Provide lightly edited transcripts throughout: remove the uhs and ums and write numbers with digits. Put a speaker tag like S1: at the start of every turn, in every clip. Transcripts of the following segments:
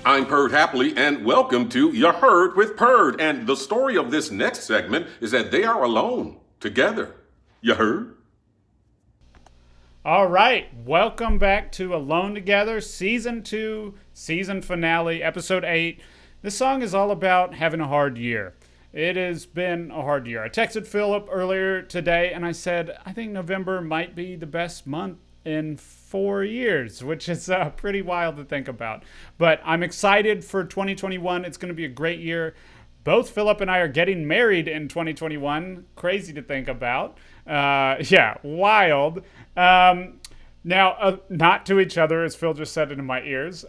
S1: I'm Purred Happily, and welcome to You Heard with Purred. And the story of this next segment is that they are alone, together. You heard?
S2: All right, welcome back to Alone Together, Season 2, Season Finale, Episode 8. This song is all about having a hard year. It has been a hard year. I texted Philip earlier today, and I said, I think November might be the best month in 4 years, which is pretty wild to think about. But I'm excited for 2021. It's going to be a great year. Both Philip and I are getting married in 2021. Crazy to think about. Yeah, wild. Now, not to each other, as Phil just said it in my ears.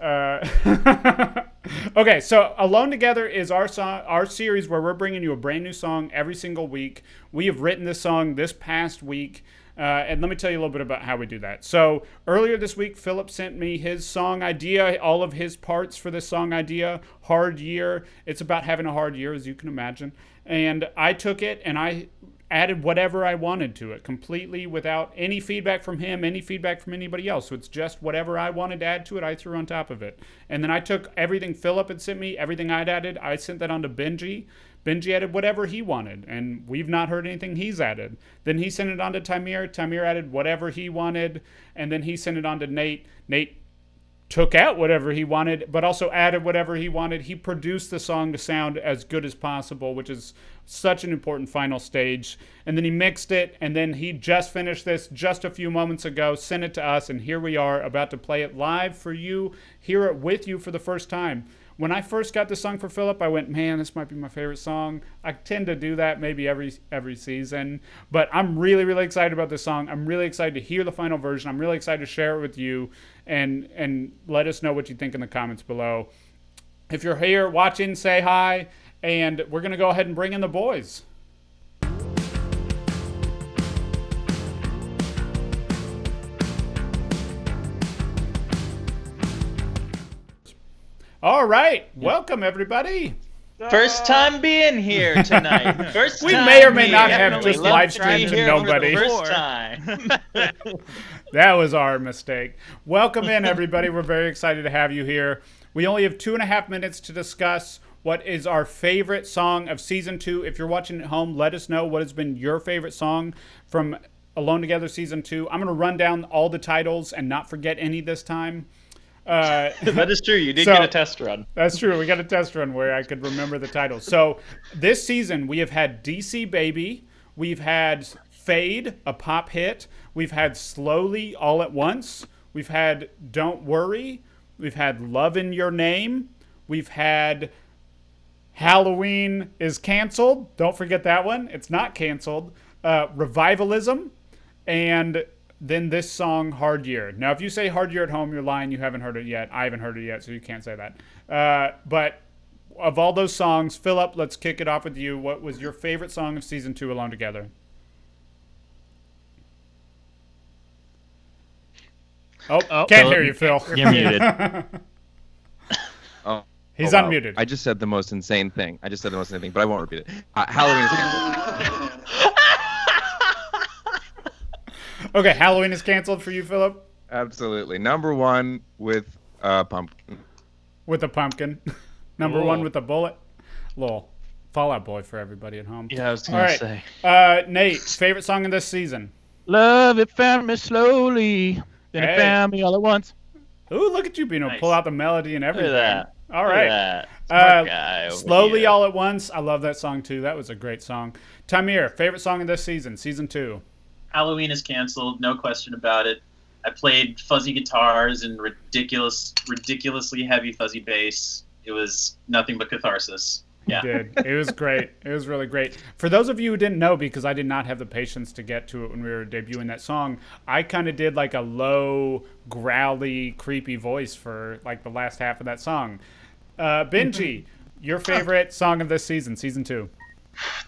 S2: Okay, so Alone Together is our series where we're bringing you a brand new song every single week. We have written this song this past week. And let me tell you a little bit about how we do that. So earlier this week, Philip sent me his song idea, all of his parts for this song idea, Hard Year. It's about having a hard year, as you can imagine. And I took it and I added whatever I wanted to it, completely without any feedback from him, any feedback from anybody else. So it's just whatever I wanted to add to it, I threw on top of it. And then I took everything Philip had sent me, everything I'd added, I sent that on to Benji. Benji added whatever he wanted, and we've not heard anything he's added. Then he sent it on to Tamir. Tamir added whatever he wanted, and then he sent it on to Nate. Nate took out whatever he wanted, but also added whatever he wanted. He produced the song to sound as good as possible, which is such an important final stage. And then he mixed it, and then he just finished this just a few moments ago, sent it to us, and here we are about to play it live for you, hear it with you for the first time. When I first got this song for Philip, I went, man, this might be my favorite song. I tend to do that maybe every season. But I'm really, really excited about this song. I'm really excited to hear the final version. I'm really excited to share it with you and let us know what you think in the comments below. If you're here watching, say hi. And we're going to go ahead and bring in the boys. All right, welcome everybody.
S3: First time being here tonight. First
S2: we
S3: time
S2: may or may not
S3: here.
S2: have just live streamed to nobody.
S3: First time.
S2: That was our mistake. Welcome in, everybody. We're very excited to have you here. We only have 2.5 minutes to discuss what is our favorite song of Season 2. If you're watching at home, let us know what has been your favorite song from Alone Together Season 2. I'm going to run down all the titles and not forget any this time.
S3: That is true. You did get a test run.
S2: That's true. We got a test run where I could remember the titles. So this season we have had DC Baby. We've had Fade, a pop hit. We've had Slowly All at Once. We've had Don't Worry. We've had Love in Your Name. We've had Halloween is Canceled. Don't forget that one. It's not canceled. Revivalism. And then this song, Hard Year. Now, if you say Hard Year at home, you're lying. You haven't heard it yet. I haven't heard it yet, so you can't say that. But of all those songs, Philip, let's kick it off with you. What was your favorite song of Season 2 Alone Together? Oh, can't
S3: Phillip,
S2: hear you, Phil.
S3: You're muted.
S2: He's unmuted.
S4: I just said the most insane thing. But I won't repeat it. Halloween is canceled.
S2: Okay, Halloween is canceled for you, Philip?
S4: Absolutely. Number one with pumpkin.
S2: With a pumpkin. Number one with a bullet. Little Fallout Boy for everybody at home.
S3: Yeah, I was going to
S2: say. Nate, favorite song of this season?
S5: Love it found me slowly, then it found me all at once.
S2: Ooh, look at you being able to pull out the melody and everything.
S3: Look at that.
S2: All right.
S3: Smart guy
S2: Slowly
S3: here.
S2: All at Once. I love that song too. That was a great song. Tamir, favorite song of this season, Season 2?
S6: Halloween is canceled, no question about it. I played fuzzy guitars and ridiculously heavy fuzzy bass. It was nothing but catharsis. Yeah.
S2: You did. It was great. It was really great. For those of you who didn't know, because I did not have the patience to get to it when we were debuting that song, I kind of did like a low, growly, creepy voice for like the last half of that song. Benji, your favorite song of this season, Season 2?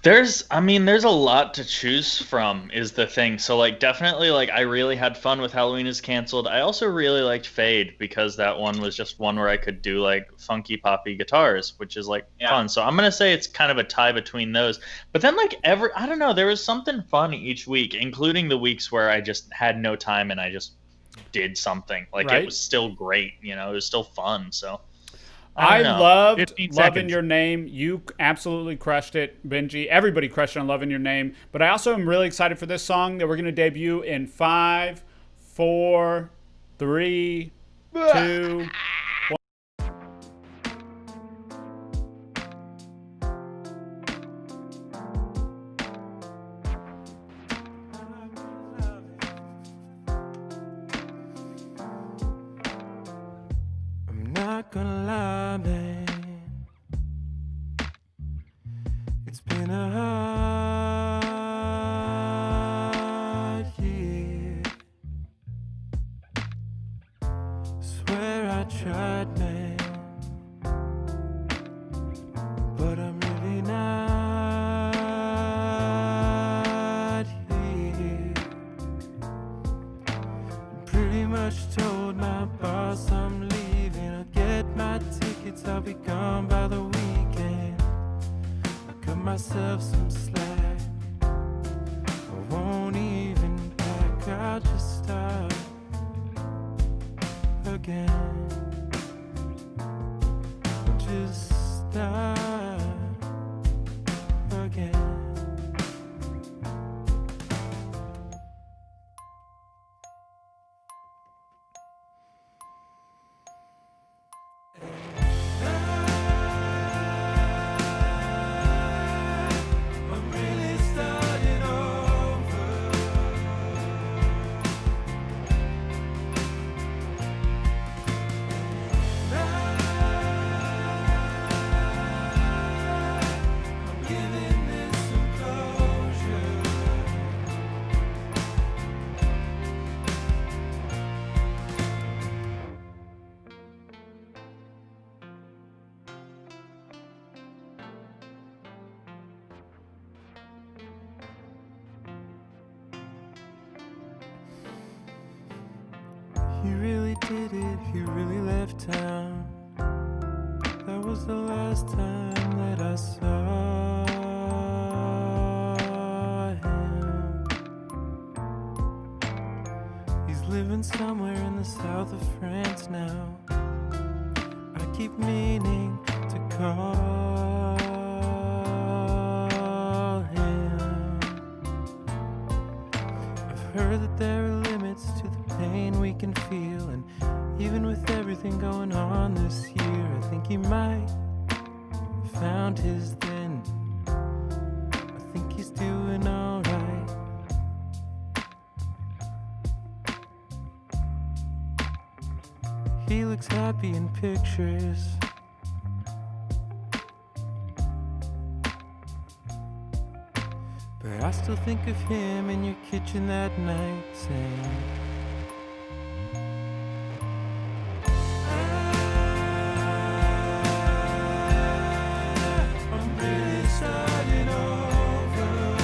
S3: There's a lot to choose from is the thing. So like definitely like I really had fun with Halloween is Canceled. I also really liked Fade because that one was just one where I could do like funky poppy guitars, which is like fun. So I'm gonna say it's kind of a tie between those. But then like I don't know, there was something fun each week, including the weeks where I just had no time and I just did something. Like It was still great, it was still fun. So
S2: I
S3: don't know.
S2: loved
S5: 15
S2: Loving
S5: seconds.
S2: Your Name. You absolutely crushed it, Benji. Everybody crushed it on Loving Your Name. But I also am really excited for this song that we're going to debut in 5, 4, 3, 2.
S7: I'm not gonna lie, man. It's been a hard year. Swear I tried, man, but I'm really not here. Pretty much told my boss I'm leaving. I'll get my tickets, I'll be gone by the weekend. I cut myself some slack. I won't even pack, I'll just start again. Just start again. I'm really starting over. I'm giving this some closure. You really did it, you really left town. That was the last time that I saw him. He's living somewhere in the south of France now. I keep meaning to call him. I've heard that there are limits to the pain we can feel, and even with everything going on this year, I think he might have found his then. I think he's doing alright. He looks happy in pictures. But I still think of him in your kitchen that night saying, I'm really starting over.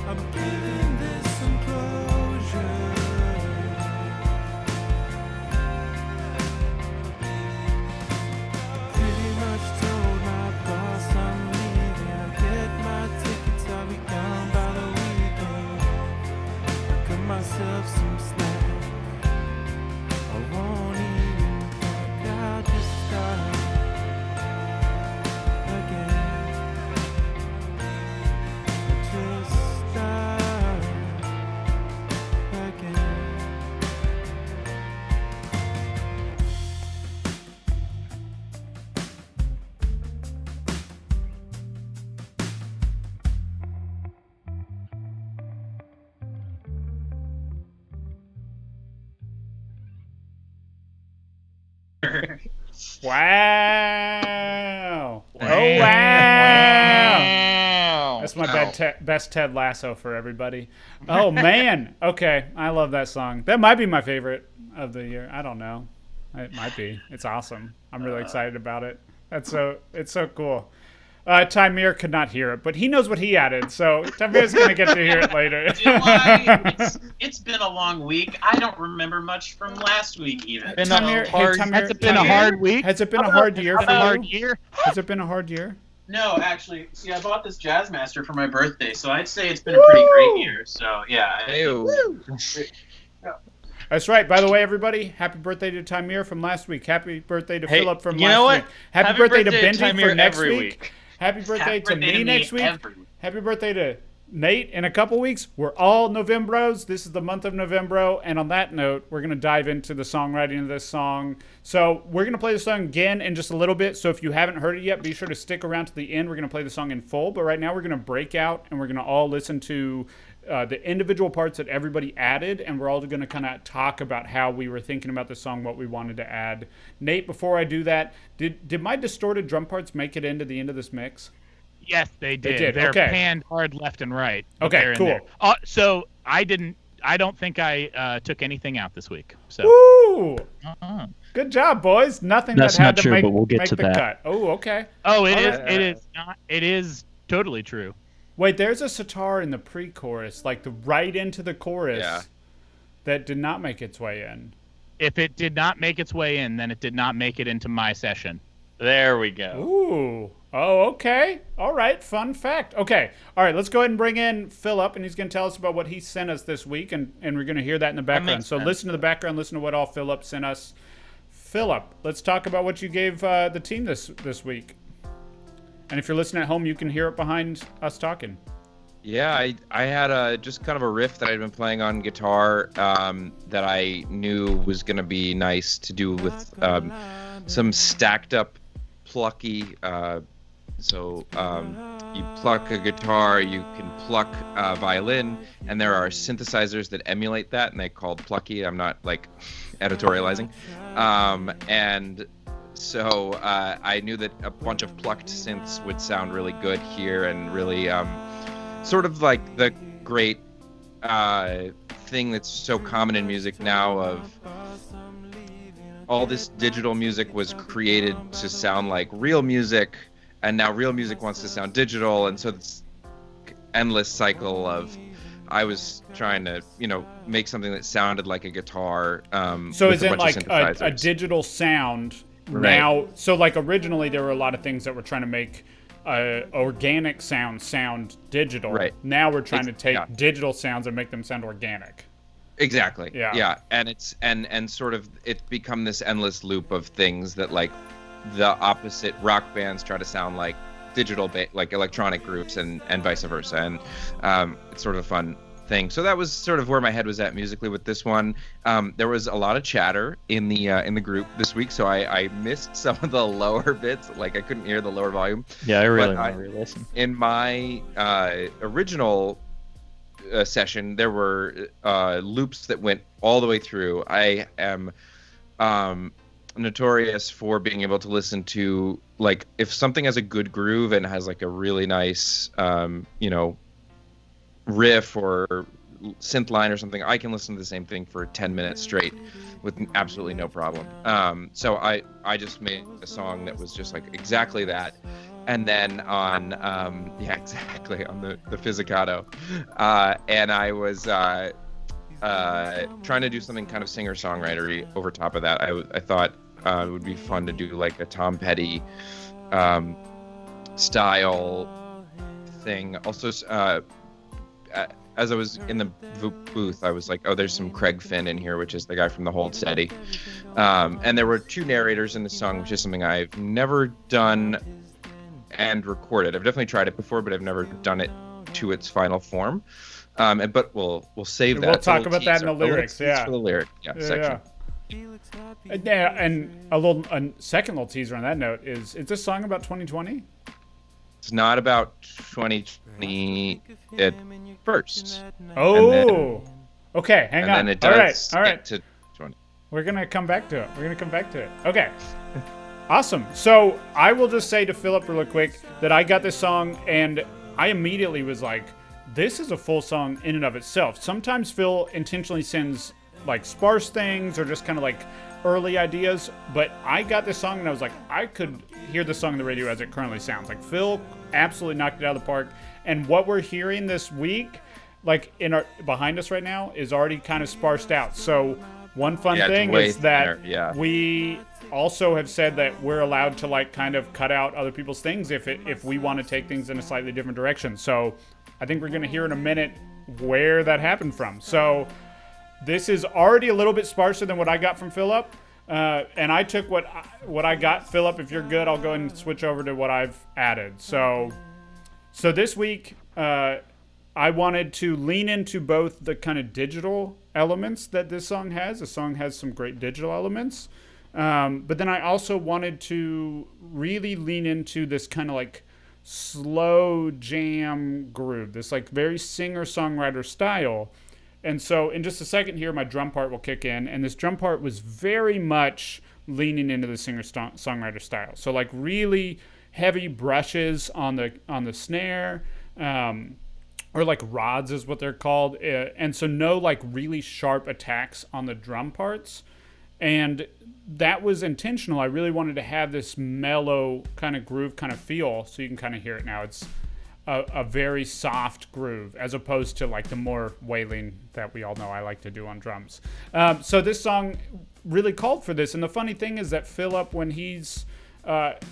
S7: I'm giving this some closure. Pretty much told my boss I'm leaving. I'll get my tickets, I'll be gone by the weekend. I cut myself some slack. I won't even pack, I'll just start again. Just start again.
S2: Wow. Oh, wow. That's my best Ted Lasso for everybody. Oh, man. Okay. I love that song. That might be my favorite of the year. I don't know. It might be. It's awesome. I'm really excited about it. It's so cool. Tamir could not hear it, but he knows what he added, so Tamir's going to get to hear it later.
S6: Do I? It's been a long week. I don't remember much from last week even.
S3: Been
S2: Tamir,
S3: a hard,
S2: Tamir,
S5: Has it been a
S2: Tamir,
S5: hard week?
S2: Has it been a hard year for
S5: A hard
S2: you?
S5: year?
S2: Has it been a hard year?
S6: No, actually, see, I bought this Jazzmaster for my birthday, so I'd say it's been a pretty great year. So yeah.
S4: Ew.
S2: That's right. By the way, everybody, happy birthday to Tamir from last week. Happy birthday to
S3: Hey,
S2: Philip from
S3: you
S2: last
S3: know what?
S2: week. Happy
S3: Happy
S2: birthday to
S3: birthday to
S2: Benji for
S3: Tamir
S2: next
S3: every
S2: week.
S3: week.
S2: Happy birthday to
S6: birthday
S2: me next week.
S6: every week.
S2: Happy birthday to Nate in a couple weeks. We're all Novembros. This is the month of Novembro. And on that note, we're going to dive into the songwriting of this song. So we're going to play the song again in just a little bit. So if you haven't heard it yet, be sure to stick around to the end. We're going to play the song in full. But right now we're going to break out and we're going to all listen to the individual parts that everybody added. And we're all going to kind of talk about how we were thinking about the song, what we wanted to add. Nate, before I do that, did my distorted drum parts make it into the end of this mix?
S5: Yes, they did.
S2: did,
S5: They're
S2: okay.
S5: panned hard left and right. but
S2: Okay,
S5: they're in
S2: cool.
S5: there. So I don't think I took anything out this week. So
S2: Woo!
S5: uh-uh.
S2: Good job, boys. Nothing
S8: That's
S2: that had
S8: not
S2: to
S8: true,
S2: make,
S8: but we'll get
S2: make
S8: to
S2: the
S8: that.
S2: cut. Oh, okay.
S5: Oh, it
S2: All
S5: is.
S2: right.
S5: It is not. It is totally true.
S2: Wait, there's a sitar in the pre-chorus, like the right into the chorus,
S4: Yeah.
S2: that did not make its way in.
S5: If it did not make its way in, then it did not make it into my session.
S3: There we go.
S2: Ooh. Oh, okay. All right. Fun fact. Okay. All right. Let's go ahead and bring in Philip, and he's going to tell us about what he sent us this week, and we're going to hear that in the background.
S3: makes
S2: So
S3: sense.
S2: listen to the background. Listen to what all Philip sent us. Philip, let's talk about what you gave the team this week. And if you're listening at home, you can hear it behind us talking.
S4: Yeah, I had just kind of a riff that I'd been playing on guitar that I knew was going to be nice to do with some stacked up plucky. So you pluck a guitar, you can pluck a violin, and there are synthesizers that emulate that, and they're called plucky. I'm not like editorializing. And so I knew that a bunch of plucked synths would sound really good here and really sort of like the great thing that's so common in music now of all this digital music was created to sound like real music, and now real music wants to sound digital, and so it's endless cycle of I was trying to, make something that sounded like a guitar.
S2: So
S4: with
S2: is
S4: a
S2: it
S4: bunch of
S2: like a
S4: synthesizers.
S2: digital sound
S4: Right.
S2: now? So like originally there were a lot of things that were trying to make organic sound digital.
S4: Right.
S2: Now we're trying to take
S4: yeah.
S2: digital sounds and make them sound organic.
S4: Exactly.
S2: Yeah.
S4: Yeah. And it's and sort of it's become this endless loop of things that like the opposite rock bands try to sound like digital like electronic groups and vice versa. And it's sort of a fun thing. So that was sort of where my head was at musically with this one. There was a lot of chatter in the group this week, so I missed some of the lower bits. Like I couldn't hear the lower volume.
S8: Yeah, I really
S4: But
S8: want to re-listen.
S4: In my original session, there were loops that went all the way through. I am notorious for being able to listen to, like, if something has a good groove and has like a really nice riff or synth line or something, I can listen to the same thing for 10 minutes straight with absolutely no problem. So I just made a song that was just like exactly that. And then on on the Fizzicato, and I was trying to do something kind of singer-songwritery over top of that. I thought it would be fun to do like a Tom Petty style thing. Also, as I was in the booth, I was like, oh, there's some Craig Finn in here, which is the guy from The Hold Steady. And there were two narrators in the song, which is something I've never done and recorded. I've definitely tried it before, but I've never done it to its final form. But we'll save that.
S2: We'll
S4: It's a
S2: talk
S4: little
S2: about that in the
S4: teaser.
S2: lyrics,
S4: Little tease
S2: yeah.
S4: For the lyric, section.
S2: And a second little teaser on that note is this song about 2020?
S4: It's not about 2020 at first.
S2: Oh, okay. Hang
S4: And
S2: on.
S4: then it does
S2: All right.
S4: get to 20.
S2: We're gonna come back to it. Okay. Awesome. So I will just say to Philip really quick that I got this song and I immediately was like, this is a full song in and of itself. Sometimes Phil intentionally sends like sparse things or just kind of like early ideas, but I got this song and I was like, I could hear the song on the radio as it currently sounds. Like Phil absolutely knocked it out of the park. And what we're hearing this week, like behind us right now, is already kind of sparsed out. So one fun
S4: Yeah, it's
S2: thing
S4: way
S2: is that
S4: thinner, yeah.
S2: we also have said that we're allowed to like kind of cut out other people's things if we want to take things in a slightly different direction. So I think we're going to hear in a minute where that happened from. So this is already a little bit sparser than what I got from Philip. And I took what I got. Philip, if you're good, I'll go ahead and switch over to what I've added. So this week, I wanted to lean into both the kind of digital elements that this song has. The song has some great digital elements. But then I also wanted to really lean into this kind of like slow jam groove, this like very singer-songwriter style. And so in just a second here, my drum part will kick in. And this drum part was very much leaning into the singer-songwriter style. So like really heavy brushes on the snare, or like rods is what they're called. And so no like really sharp attacks on the drum parts. And that was intentional. I really wanted to have this mellow kind of groove kind of feel, so you can kind of hear it now. It's a very soft groove as opposed to like the more wailing that we all know I like to do on drums. So this song really called for this. And the funny thing is that Philip, when he's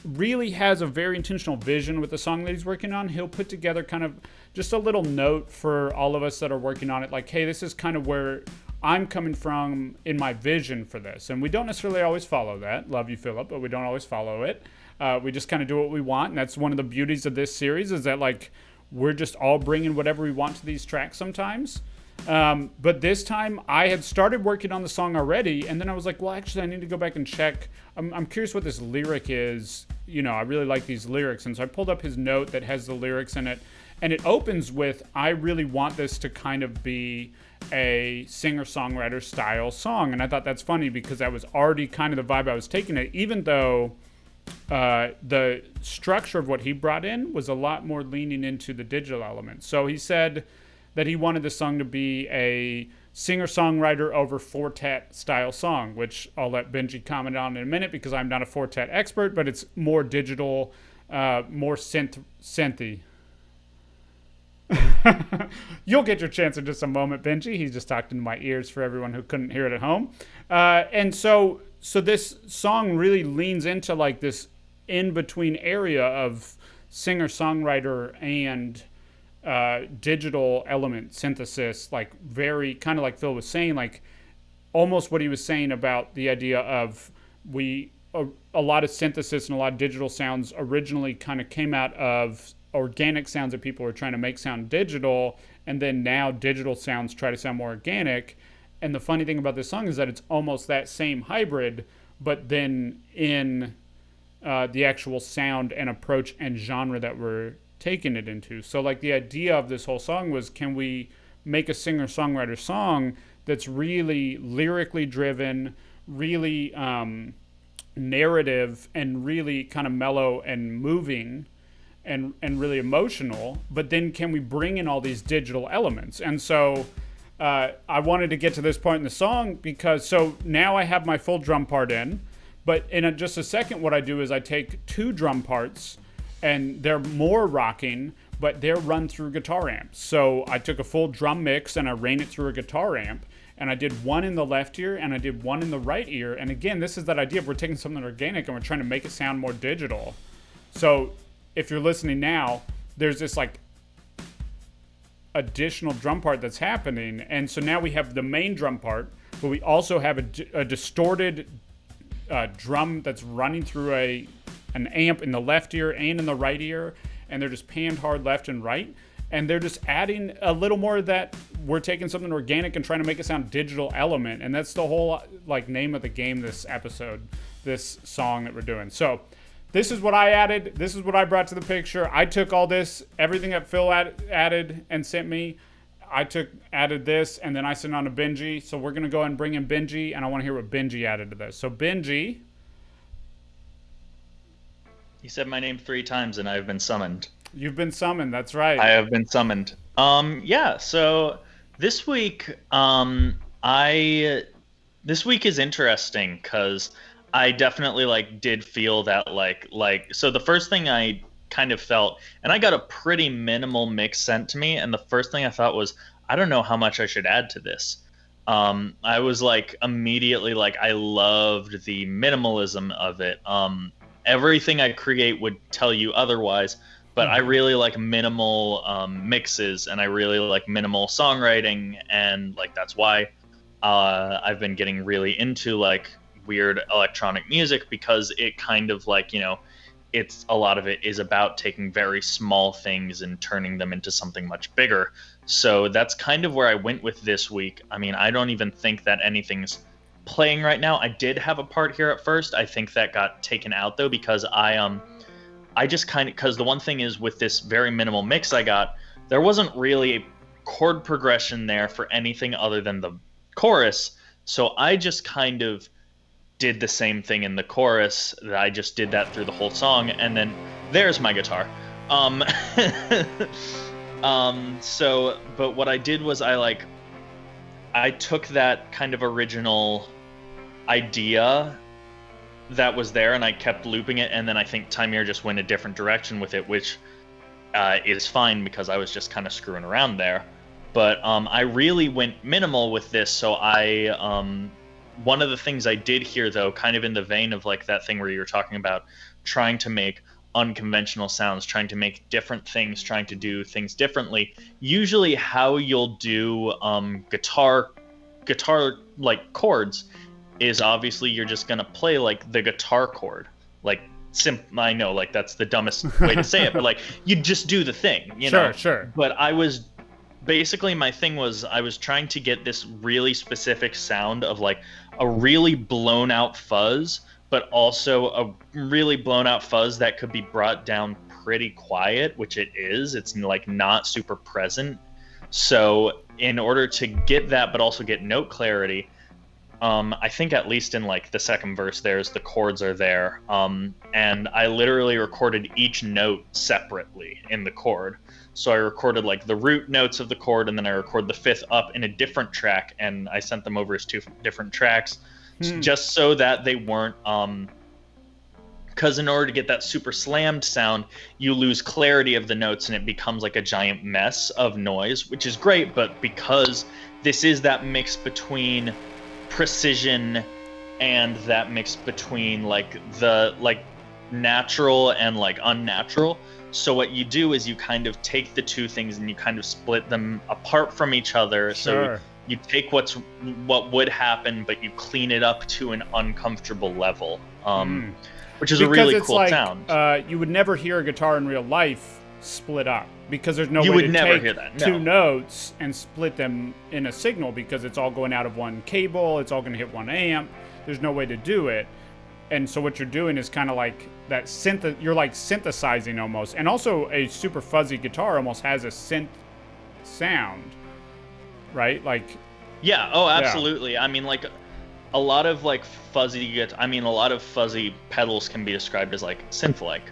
S2: really has a very intentional vision with the song that he's working on, he'll put together kind of just a little note for all of us that are working on it. Like, hey, this is kind of where I'm coming from in my vision for this. And we don't necessarily always follow that. Love you, Philip, but we don't always follow it. We just kind of do what we want. And that's one of the beauties of this series, is that like we're just all bringing whatever we want to these tracks sometimes. But this time I had started working on the song already. And then I was like, well, actually I need to go back and check. I'm curious what this lyric is. You know, I really like these lyrics. And so I pulled up his note that has the lyrics in it. And it opens with, I really want this to kind of be a singer-songwriter style song. And I thought that's funny because that was already kind of the vibe I was taking it, even though the structure of what he brought in was a lot more leaning into the digital elements. So he said that he wanted the song to be a singer-songwriter over quartet style song, which I'll let Benji comment on in a minute because I'm not a quartet expert, but it's more digital, more synthy. You'll get your chance in just a moment, Benji. He's just talked into my ears for everyone who couldn't hear it at home. And so this song really leans into like this in-between area of singer-songwriter and digital element synthesis, like very kind of like Phil was saying, like almost what he was saying about the idea of a lot of synthesis and a lot of digital sounds originally kind of came out of organic sounds that people were trying to make sound digital, and then now digital sounds try to sound more organic. And the funny thing about this song is that it's almost that same hybrid, but then in the actual sound and approach and genre that we're taking it into. So like the idea of this whole song was, can we make a singer-songwriter song that's really lyrically driven, really narrative, and really kind of mellow and moving, and really emotional, but then can we bring in all these digital elements? And so I wanted to get to this point in the song because so now I have my full drum part in, but in just a second what I do is I take two drum parts and they're more rocking, but they're run through guitar amps. So I took a full drum mix and I ran it through a guitar amp, and I did one in the left ear and I did one in the right ear. And again, this is that idea of we're taking something organic and we're trying to make it sound more digital. So if you're listening now, there's this like additional drum part that's happening. And so now we have the main drum part, but we also have a distorted drum that's running through an amp in the left ear and in the right ear. And they're just panned hard left and right. And they're just adding a little more of that we're taking something organic and trying to make it sound digital element. And that's the whole like name of the game this episode, this song that we're doing. So this is what I added. This is what I brought to the picture. I took all this, everything that Phil added and sent me. Added this, and then I sent on to Benji. So we're going to go ahead and bring in Benji, and I want to hear what Benji added to this. So Benji.
S3: He said my name 3 times, and I've been summoned.
S2: You've been summoned. That's right.
S3: I have been summoned. Yeah. So this week, this week is interesting because I definitely did feel that so the first thing I kind of felt, and I got a pretty minimal mix sent to me, and the first thing I thought was, I don't know how much I should add to this. I was like immediately like I loved the minimalism of it. Everything I create would tell you otherwise, but I really like minimal mixes, and I really like minimal songwriting, and like that's why I've been getting really into like weird electronic music, because it kind of like, you know, it's a lot of it is about taking very small things and turning them into something much bigger. So that's kind of where I went with this week. I mean, I don't even think that anything's playing right now. I did have a part here at first. I think that got taken out though, because I just kind of, because the one thing is with this very minimal mix I got, there wasn't really a chord progression there for anything other than the chorus. So I just kind of did the same thing in the chorus. That I just did that through the whole song, and then there's my guitar. So, but what I did was I took that kind of original idea that was there, and I kept looping it, and then I think Timir just went a different direction with it, which is fine because I was just kind of screwing around there. But I really went minimal with this, so one of the things I did here, though, kind of in the vein of like that thing where you were talking about trying to make unconventional sounds, trying to make different things, trying to do things differently. Usually how you'll do guitar like chords is obviously you're just going to play like the guitar chord. Like I know like that's the dumbest way to say it, but like you just do the thing, you know?
S2: Sure.
S3: But basically my thing was I was trying to get this really specific sound of like a really blown out fuzz, but also a really blown out fuzz that could be brought down pretty quiet, which it is. It's like not super present. So in order to get that, but also get note clarity, I think at least in like the second verse, the chords are there. And I literally recorded each note separately in the chord. So I recorded like the root notes of the chord, and then I recorded the fifth up in a different track, and I sent them over as two different tracks, just so that they weren't, because in order to get that super slammed sound, you lose clarity of the notes, and it becomes like a giant mess of noise, which is great, but because this is that mix between precision and that mix between like the like natural and like unnatural. So what you do is you kind of take the two things and you kind of split them apart from each other.
S2: Sure.
S3: So you take what would happen, but you clean it up to an uncomfortable level, which is
S2: because
S3: a really
S2: it's
S3: cool
S2: like,
S3: sound.
S2: You would never hear a guitar in real life split up, because there's no
S3: You
S2: way
S3: would
S2: to
S3: never
S2: take
S3: hear that,
S2: two
S3: no.
S2: notes and split them in a signal, because it's all going out of one cable, it's all going to hit one amp. There's no way to do it. And so what you're doing is kind of like that you're like synthesizing almost. And also a super fuzzy guitar almost has a synth sound, right? Like,
S3: yeah, oh, absolutely. Yeah. I mean, like a lot of like a lot of fuzzy pedals can be described as like synth-like.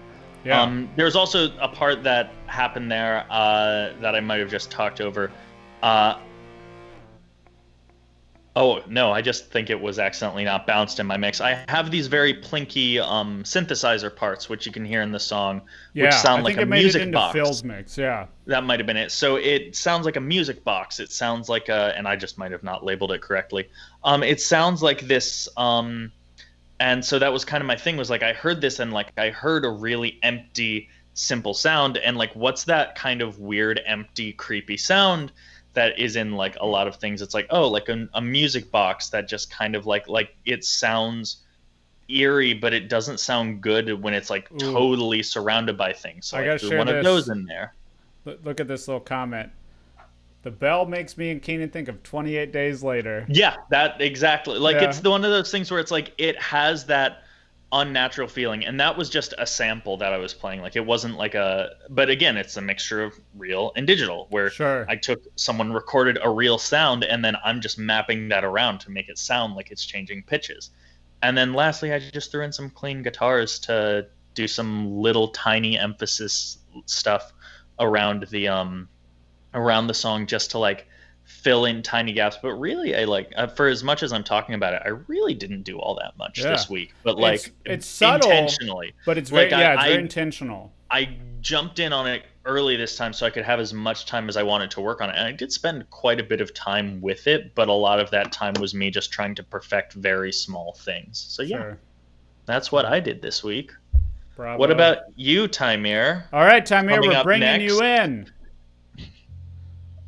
S2: Yeah.
S3: There's also a part that happened there that I might have just talked over. Oh, no, I just think it was accidentally not bounced in my mix. I have these very plinky synthesizer parts, which you can hear in the song, which sound like a music box.
S2: Phil's mix, yeah.
S3: That might have been it. So it sounds like a music box. It sounds like and I just might have not labeled it correctly. It sounds like this, and so that was kind of my thing, was like I heard this and like I heard a really empty, simple sound, and like what's that kind of weird, empty, creepy sound that is in like a lot of things? It's like, oh, like a music box that just kind of like it sounds eerie, but it doesn't sound good when it's like totally surrounded by things. So
S2: I gotta share
S3: one
S2: this.
S3: of those in there.
S2: Look at this little comment. The bell makes me and Keenan think of 28 Days Later.
S3: Yeah, that exactly. Like
S2: Yeah.
S3: it's one of those things where it's like it has that unnatural feeling, and that was just a sample that I was playing. Like it wasn't like but again, it's a mixture of real and digital, where
S2: Sure.
S3: someone recorded a real sound, and then I'm just mapping that around to make it sound like it's changing pitches. And then lastly, I just threw in some clean guitars to do some little tiny emphasis stuff around the song, just to like fill in tiny gaps. But really, I like for as much as I'm talking about it, I really didn't do all that much this week. But like
S2: it's subtle,
S3: intentionally,
S2: but it's very
S3: like,
S2: it's very intentional.
S3: I jumped in on it early this time so I could have as much time as I wanted to work on it. And I did spend quite a bit of time with it, but a lot of that time was me just trying to perfect very small things. So yeah,
S2: Sure.
S3: that's what I did this week.
S2: Bravo.
S3: What about you, Tymir?
S2: All right, Tymir,
S3: Coming
S2: we're
S3: up
S2: bringing
S3: next.
S2: you in.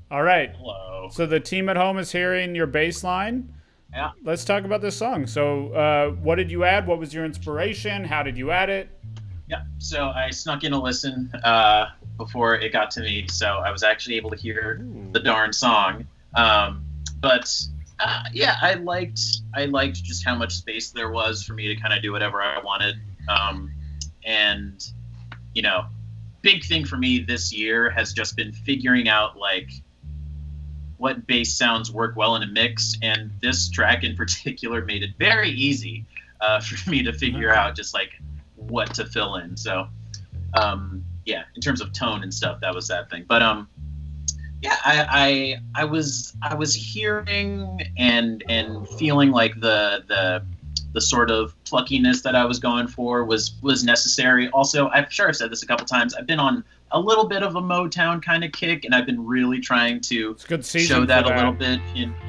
S2: All right.
S6: Hello.
S2: So the team at home is hearing your bass line.
S6: Yeah.
S2: Let's talk about this song. So what did you add? What was your inspiration? How did you add it?
S6: Yeah. So I snuck in a listen before it got to me, so I was actually able to hear the darn song. But yeah, I liked just how much space there was for me to kind of do whatever I wanted. And you know, big thing for me this year has just been figuring out like what bass sounds work well in a mix, and this track in particular made it very easy for me to figure out just like what to fill in. So yeah, in terms of tone and stuff, that was that thing. But yeah, I was hearing and feeling like the sort of pluckiness that I was going for was necessary. Also, I'm sure I've said this a couple times, I've been on a little bit of a Motown kind of kick, and I've been really trying to
S2: It's a good season
S6: show that
S2: for
S6: a little bit.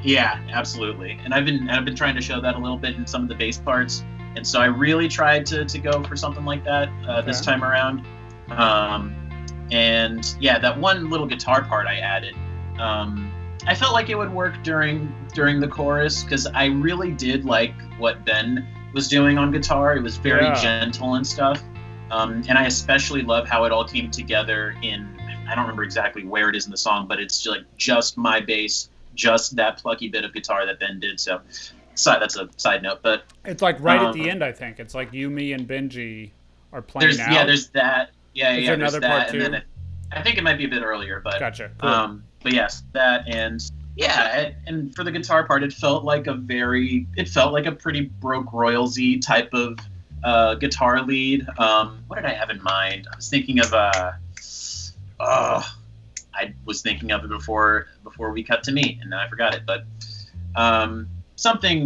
S6: Yeah, absolutely. And I've been trying to show that a little bit in some of the bass parts. And so I really tried to go for something like that this time around. And yeah, that one little guitar part I added, I felt like it would work during the chorus, because I really did like what Ben was doing on guitar. It was very gentle and stuff. And I especially love how it all came together in, I don't remember exactly where it is in the song, but it's like just my bass, just that plucky bit of guitar that Ben did. So that's a side note, but
S2: It's like right at the end, I think. It's like you, me, and Benji are playing
S6: there's
S2: out.
S6: there's that. Yeah,
S2: Is
S6: yeah.
S2: there
S6: There's
S2: another
S6: that,
S2: part too?
S6: and then I think it might be a bit earlier, but
S2: Gotcha. Cool.
S6: but yes, that, and yeah, and for the guitar part, it felt like a pretty Broke Royalsy type of guitar lead. What did I have in mind? I was thinking of it before we cut to me, and now I forgot it. But something,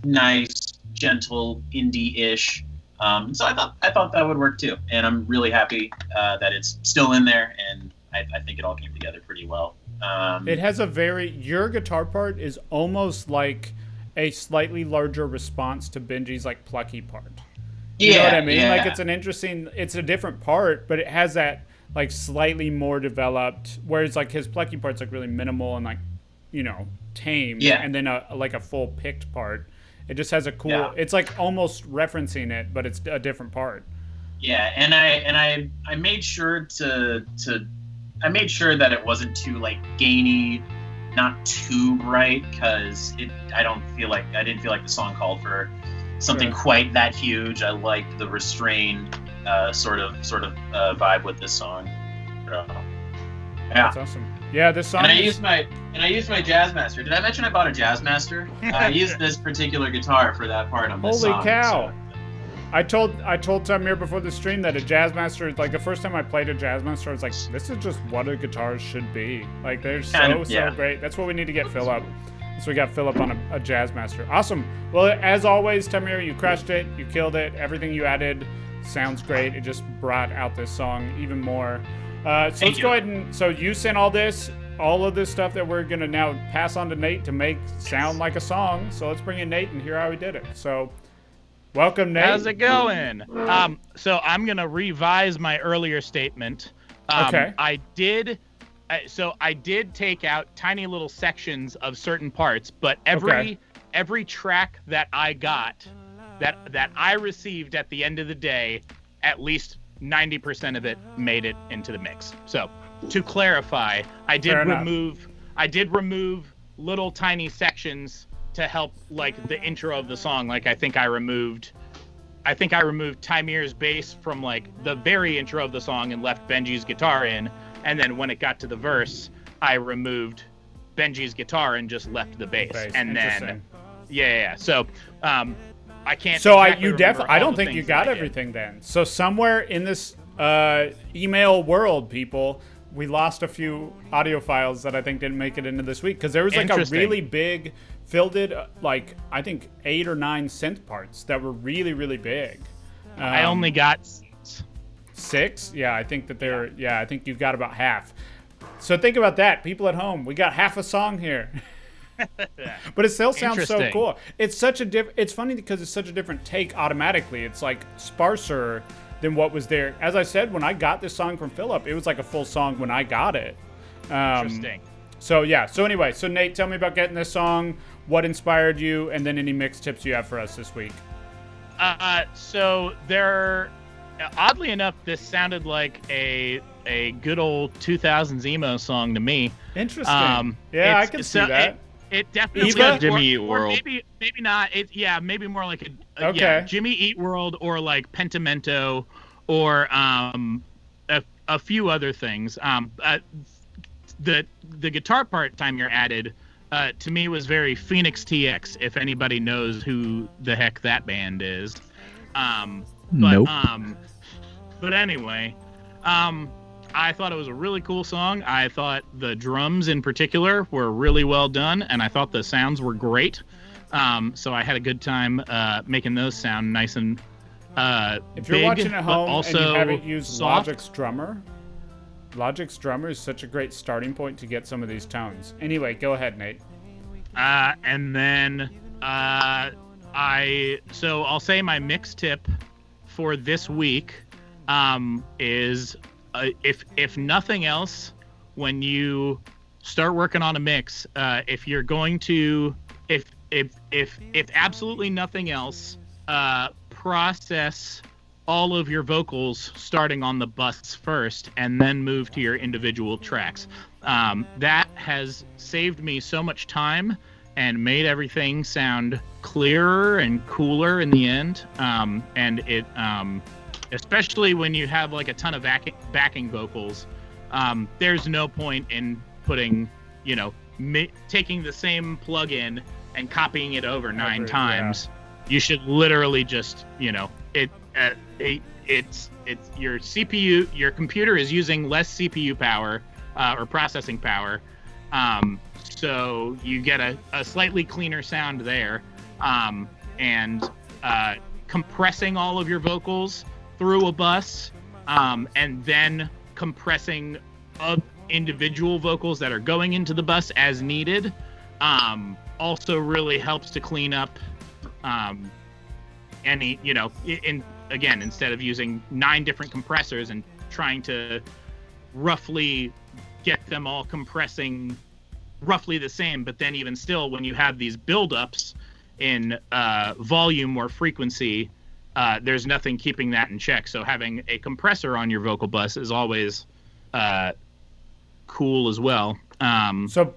S6: nice, gentle, indie-ish. So I thought that would work too, and I'm really happy that it's still in there, and I think it all came together pretty well.
S2: It has your guitar part is almost like a slightly larger response to Benji's like plucky part. You know what I mean?
S6: Yeah.
S2: Like it's a different part, but it has that like slightly more developed, whereas like his plucky part's like really minimal and like, tame.
S6: Yeah.
S2: And then a full picked part. It just has a cool,
S6: Yeah.
S2: it's like almost referencing it, but it's a different part.
S6: Yeah, and I made sure I made sure that it wasn't too like gainy, not too bright, because I didn't feel like the song called for something quite that huge. I liked the restrained sort of vibe with this song. So, yeah.
S2: That's awesome. Yeah, this song
S6: And I used my Jazzmaster. Did I mention I bought a Jazzmaster? I used this particular guitar for that part on this
S2: Holy
S6: song.
S2: cow.
S6: So.
S2: I told Tamir before the stream that a Jazzmaster, like the first time I played a Jazzmaster, I was like, this is just what a guitar should be. Like they're so great. That's what we need to get Phil up. So we got Phil up on a Jazzmaster. Awesome. Well, as always, Tamir, you crushed it. You killed it. Everything you added sounds great. It just brought out this song even more. So let's go ahead and, so you sent all of this stuff that we're going to now pass on to Nate to make sound like a song. So let's bring in Nate and hear how he did it. So welcome, Nate.
S5: How's it going? So I'm going to revise my earlier statement.
S2: Okay.
S5: I did take out tiny little sections of certain parts, but every track that I got, that I received at the end of the day, at least 90% of it made it into the mix. So to clarify, I did remove little tiny sections to help like the intro of the song. Like I think I removed Tymir's bass from like the very intro of the song and left Benji's guitar in. And then when it got to the verse, I removed Benji's guitar and just left the bass. And then, So, I can't.
S2: So
S5: exactly
S2: I don't think you got everything then. So somewhere in this email world, people, we lost a few audio files that I think didn't make it into this week because there was like a really big. Phil did like I think 8 or 9 synth parts that were really, really big.
S5: I only got
S2: 6? Yeah, I think that they're. Yeah, I think you've got about half. So think about that, people at home. We got half a song here. But it still sounds so
S5: Interesting.
S2: cool. It's such a it's funny because it's such a different take automatically. It's like sparser than what was there. As I said, when I got this song from Philip, it was like a full song when I got it.
S5: Interesting.
S2: So yeah. So anyway, so Nate, tell me about getting this song. What inspired you, and then any mix tips you have for us this week.
S5: So there, oddly enough, this sounded like a good old 2000s emo song to me.
S2: Interesting. Yeah, I can see that.
S5: It definitely
S2: Eva?
S5: or-
S3: Jimmy Eat
S5: or
S3: World.
S5: maybe not. Maybe more like a
S2: Okay.
S5: Jimmy Eat World or like Pentimento or a few other things. The guitar part time you're added to me was very Phoenix TX. If anybody knows who the heck that band is,
S3: Nope.
S5: But anyway, I thought it was a really cool song. I thought the drums in particular were really well done, and I thought the sounds were great. So I had a good time making those sound nice and
S2: If you're
S5: big,
S2: watching at
S5: but
S2: home
S5: also
S2: and you haven't used
S5: soft.
S2: Logic's Drummer is such a great starting point to get some of these tones. Anyway, go ahead, Nate.
S5: And then I'll say my mix tip for this week is if nothing else, when you start working on a mix, if you're going to if absolutely nothing else, process all of your vocals starting on the bus first and then move to your individual tracks. That has saved me so much time and made everything sound clearer and cooler in the end. And it, especially when you have like a ton of backing vocals, there's no point in putting, taking the same plugin and copying it over 9 times. You should literally just, it's your CPU, your computer is using less CPU power or processing power, so you get a slightly cleaner sound there, and compressing all of your vocals through a bus, and then compressing individual vocals that are going into the bus as needed, also really helps to clean up any, again, instead of using 9 different compressors and trying to roughly get them all compressing roughly the same, but then even still, when you have these buildups in volume or frequency, there's nothing keeping that in check. So having a compressor on your vocal bus is always cool as well. So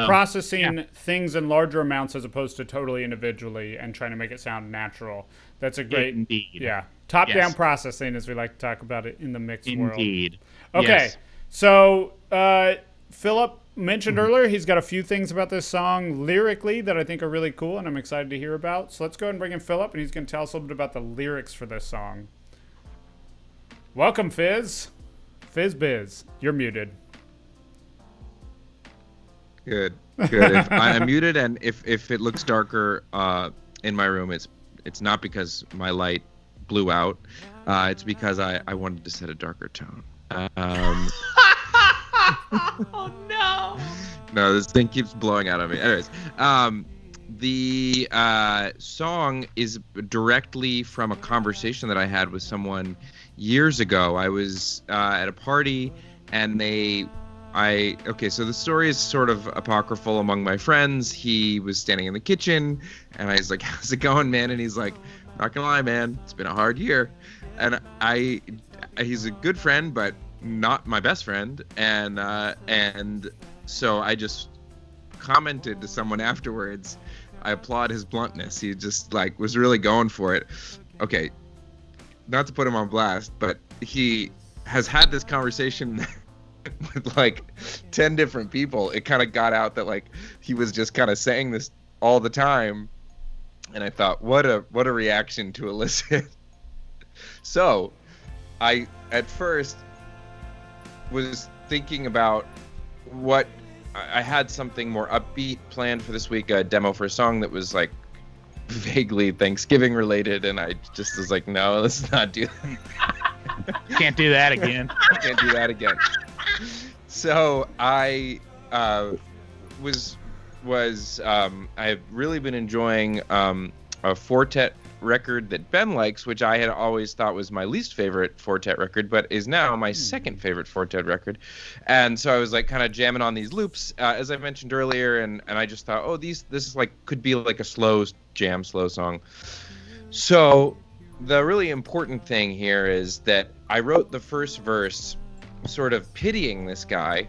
S2: processing things in larger amounts as opposed to totally individually and trying to make it sound natural. That's a great,
S5: Indeed.
S2: top-down
S5: Yes.
S2: processing, as we like to talk about it in the mix world.
S5: Indeed.
S2: Okay,
S5: Yes.
S2: so Philip mentioned earlier he's got a few things about this song lyrically that I think are really cool and I'm excited to hear about. So let's go ahead and bring in Philip, and he's going to tell us a little bit about the lyrics for this song. Welcome, Fizz. Fizz-biz. You're muted.
S4: Good. If I'm muted, and if it looks darker in my room, it's not because my light blew out. It's because I wanted to set a darker tone.
S5: Oh no!
S4: No, this thing keeps blowing out on me. Anyways, the song is directly from a conversation that I had with someone years ago. I was at a party, and so the story is sort of apocryphal among my friends. He was standing in the kitchen, and I was like, "How's it going, man?" And he's like, "Not gonna lie, man, it's been a hard year." And he's a good friend, but not my best friend. And so I just commented to someone afterwards. I applaud his bluntness. He just was really going for it. Okay, not to put him on blast, but he has had this conversation with 10 different people. It kind of got out that he was just kind of saying this all the time, and I thought, what a reaction to elicit. So I at first was thinking about what I had something more upbeat planned for this week, a demo for a song that was vaguely Thanksgiving related, and I just was like, no, let's not do that.
S5: Can't do that again.
S4: Can't do that again. So I I've really been enjoying a Fortet record that Ben likes, which I had always thought was my least favorite Fortet record, but is now my second favorite Fortet record. And so I was like kind of jamming on these loops, as I mentioned earlier, and I just thought, oh, this is like could be like a slow song. So the really important thing here is that I wrote the first verse sort of pitying this guy,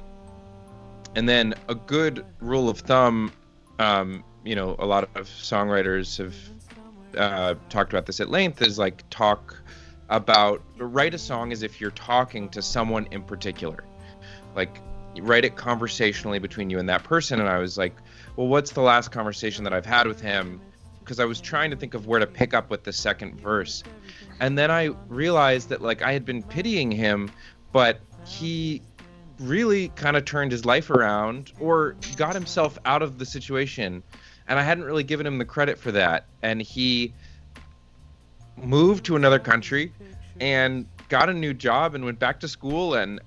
S4: and then a good rule of thumb, a lot of songwriters have talked about this at length, is like write a song as if you're talking to someone in particular. Like, write it conversationally between you and that person. And I was like, well, what's the last conversation that I've had with him? Because I was trying to think of where to pick up with the second verse. And then I realized that like I had been pitying him, but he really kind of turned his life around or got himself out of the situation, and I hadn't really given him the credit for that. And he moved to another country and got a new job and went back to school, and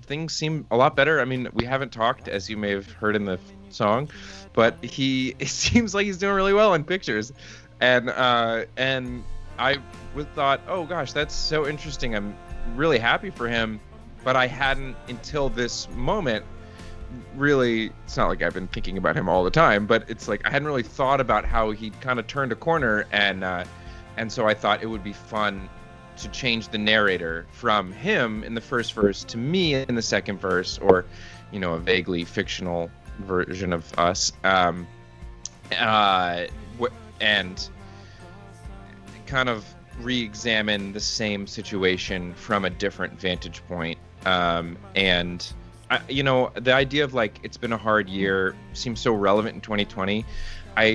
S4: things seem a lot better. I mean, we haven't talked, as you may have heard in the song, but it seems like he's doing really well in pictures, and I thought, oh gosh, that's so interesting. I'm really happy for him, but I hadn't until this moment really. It's not like I've been thinking about him all the time, but it's like I hadn't really thought about how he kind of turned a corner, and so I thought it would be fun to change the narrator from him in the first verse to me in the second verse, or a vaguely fictional version of us, and kind of re-examine the same situation from a different vantage point. And the idea of like it's been a hard year seems so relevant in 2020.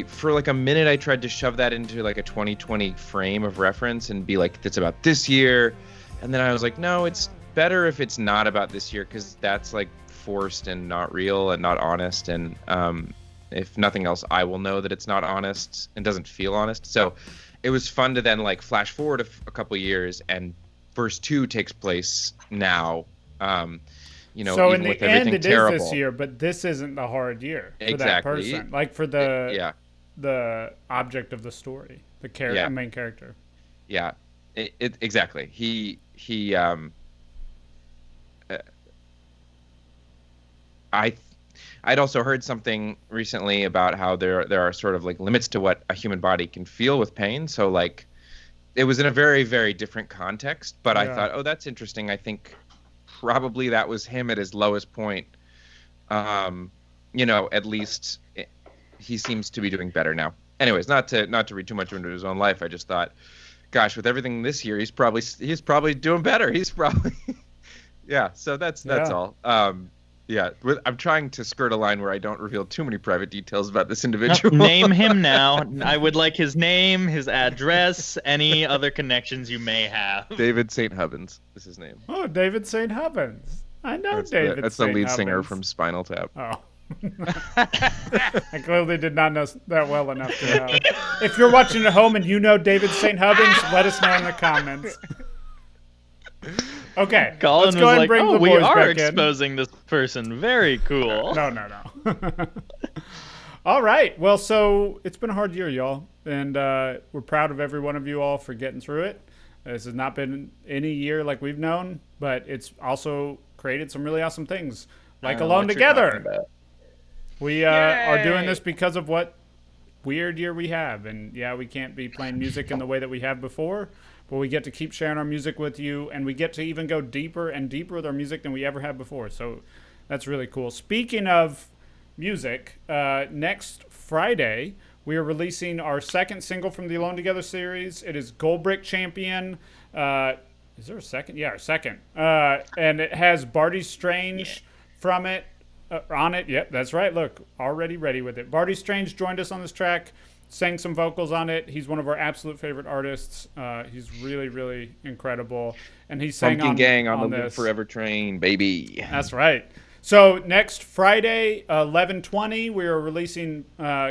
S4: For like a minute I tried to shove that into like a 2020 frame of reference and be like, it's about this year, and then I was like, no, it's better if it's not about this year, because that's like forced and not real and not honest, and if nothing else, I will know that it's not honest and doesn't feel honest. So it was fun to then like flash forward a couple years, and verse 2 takes place now. So
S2: in
S4: even
S2: the
S4: with
S2: end,
S4: everything
S2: it
S4: terrible.
S2: is this year, but this isn't the hard year for that
S4: Exactly.
S2: person. Like for the object of the story, the main character.
S4: Yeah, exactly. I'd also heard something recently about how there are sort of like limits to what a human body can feel with pain. So like, it was in a very, very different context, but I thought, oh, that's interesting. I think probably that was him at his lowest point. At least he seems to be doing better now. Anyways, not to read too much into his own life. I just thought, gosh, with everything this year, he's probably doing better. He's probably, yeah. So that's all. I'm trying to skirt a line where I don't reveal too many private details about this individual.
S3: Name him now. I would like his name, his address, any other connections you may have.
S4: David St. Hubbins is his name.
S2: Oh, David St. Hubbins. I know David.
S4: That's
S2: St.
S4: the lead
S2: Hubbins.
S4: singer from Spinal Tap.
S2: Oh. I clearly did not know that well enough to know. If you're watching at home and you know David St. Hubbins, let us know in the comments. Okay,
S3: Colin
S2: let's go ahead and bring the
S3: we
S2: boys
S3: are
S2: back
S3: exposing this person. Very cool.
S2: No. All right. Well, so it's been a hard year, y'all, and we're proud of every one of you all for getting through it. This has not been any year like we've known, but it's also created some really awesome things, like Alone Together. We are doing this because of what weird year we have, and we can't be playing music in the way that we have before, but we get to keep sharing our music with you, and we get to even go deeper and deeper with our music than we ever have before. So that's really cool. Speaking of music, next Friday we are releasing our second single from the Alone Together series. It is Gold Brick Champion. Is there a second? Yeah, our second. And it has Barty Strange from it. On it. Yep, that's right. Look, already ready with it. Barty Strange joined us on this track, sang some vocals on it. He's one of our absolute favorite artists. He's really, really incredible. And he sang
S4: Pumpkin Gang on the
S2: this.
S4: Live Forever train, baby.
S2: That's right. So next Friday, 11/20, we are releasing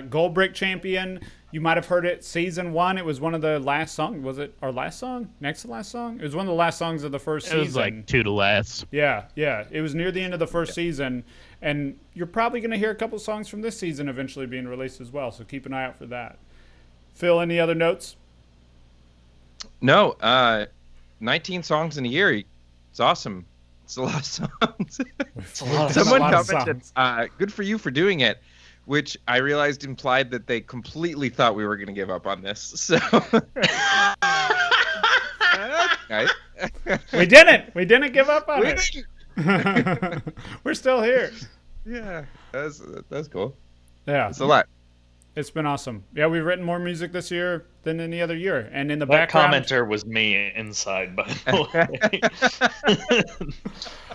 S2: Gold Brick Champion. You might have heard it, season 1. It was one of the last songs. Was it our last song? Next to last song? It was one of the last songs of the first season.
S5: It was like 2 to last.
S2: Yeah. It was near the end of the first season. And you're probably going to hear a couple songs from this season eventually being released as well. So keep an eye out for that. Phil, any other notes?
S4: No, 19 songs in a year. It's awesome. It's a lot of songs. Someone commented, good for you for doing it, which I realized implied that they completely thought we were going to give up on this. So nice.
S2: We didn't. We didn't give up on
S4: We
S2: it.
S4: didn't.
S2: We're still here.
S4: Yeah, that's cool.
S2: Yeah.
S4: It's a lot.
S2: It's been awesome. Yeah, we've written more music this year than any other year. And in the
S3: That
S2: background...
S3: commenter was me inside, by the way.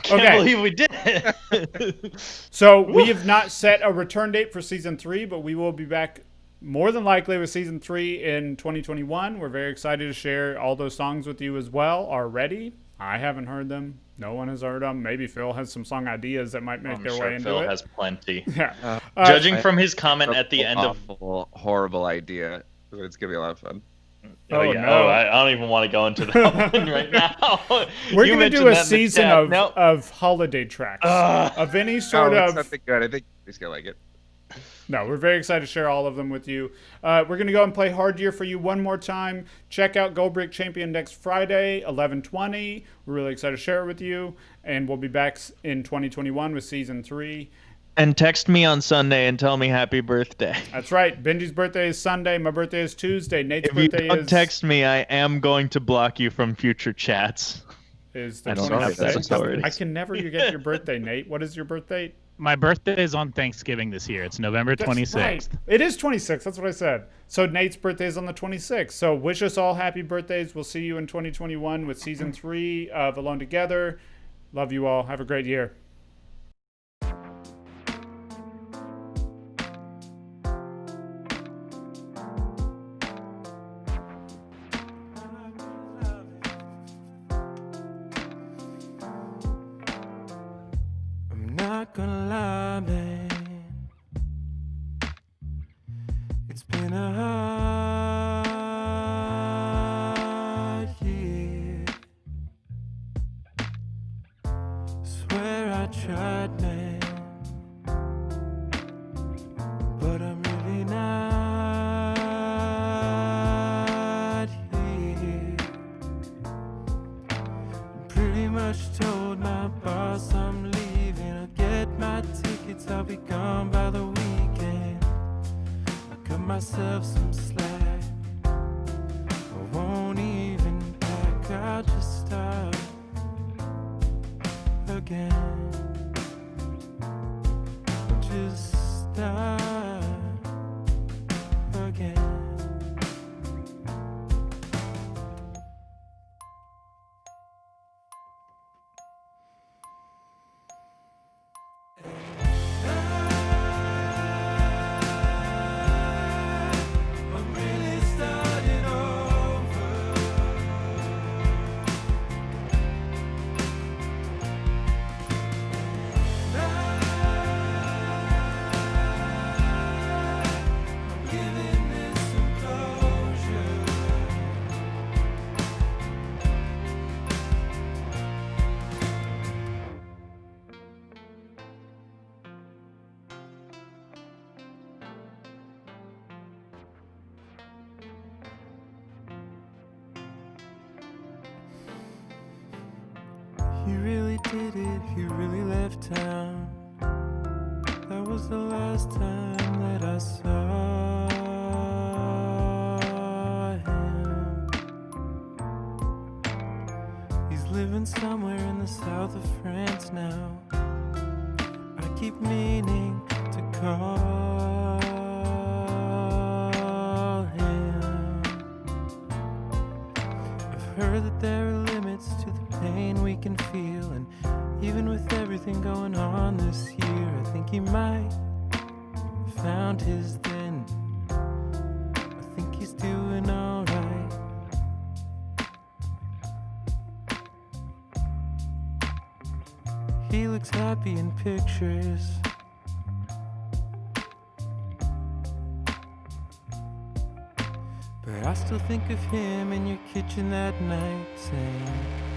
S3: Can't
S2: Okay.
S3: believe we did it.
S2: So we have not set a return date for season 3, but we will be back more than likely with season 3 in 2021. We're very excited to share all those songs with you as well already. I haven't heard them. No one has heard them. Maybe Phil has some song ideas that might make
S3: I'm
S2: their
S3: sure
S2: way into
S3: Phil
S2: it.
S3: has plenty.
S2: Yeah.
S3: Judging from his comment at the end of...
S4: Awful, horrible idea. It's going to be a lot of fun.
S3: Oh, yeah.
S2: no.
S3: I don't even want to go into that one right now.
S2: We're
S3: You
S2: going to do
S3: mentioned
S2: a
S3: that in the
S2: season
S3: chat. Nope.
S2: of holiday tracks. Of any sort
S4: It's
S2: of...
S4: nothing good. I think he's going to like it.
S2: No, we're very excited to share all of them with you. We're going to go and play Hard Year for you one more time. Check out Gold Brick Champion next Friday, 11/20. We're really excited to share it with you. And we'll be back in 2021 with Season 3.
S3: And text me on Sunday and tell me happy birthday.
S2: That's right. Benji's birthday is Sunday. My birthday is Tuesday. Nate's
S3: If you
S2: birthday
S3: don't
S2: is...
S3: text me, I am going to block you from future chats.
S2: is the
S3: I don't have that
S2: 26th.
S3: authority.
S2: I can never forget your birthday, Nate. What is your birthday?
S5: My birthday is on Thanksgiving this year. It's November 26th.
S2: That's right. It is 26. That's what I said. So Nate's birthday is on the 26th. So wish us all happy birthdays. We'll see you in 2021 with Season 3 of Alone Together. Love you all. Have a great year.
S7: I'm not gonna lie, man. It's been a hard year. Swear I tried, man, but I'm really not here. Pretty much told my boss I'm leaving. I'll get my tickets, I'll be gone by the weekend. I cut myself some slack. I won't even pack, I'll just start again. Just start again. I'm really starting over. I'm giving this some closure. You really did it, you really left town. That was the last time that I saw him. He's living somewhere in the south of France now. I keep meaning to call him. I've heard that there are limits to the pain we can feel, and even with everything going on this year, I think he might have found his then. I think he's doing alright. He looks happy in pictures. But I still think of him in your kitchen that night saying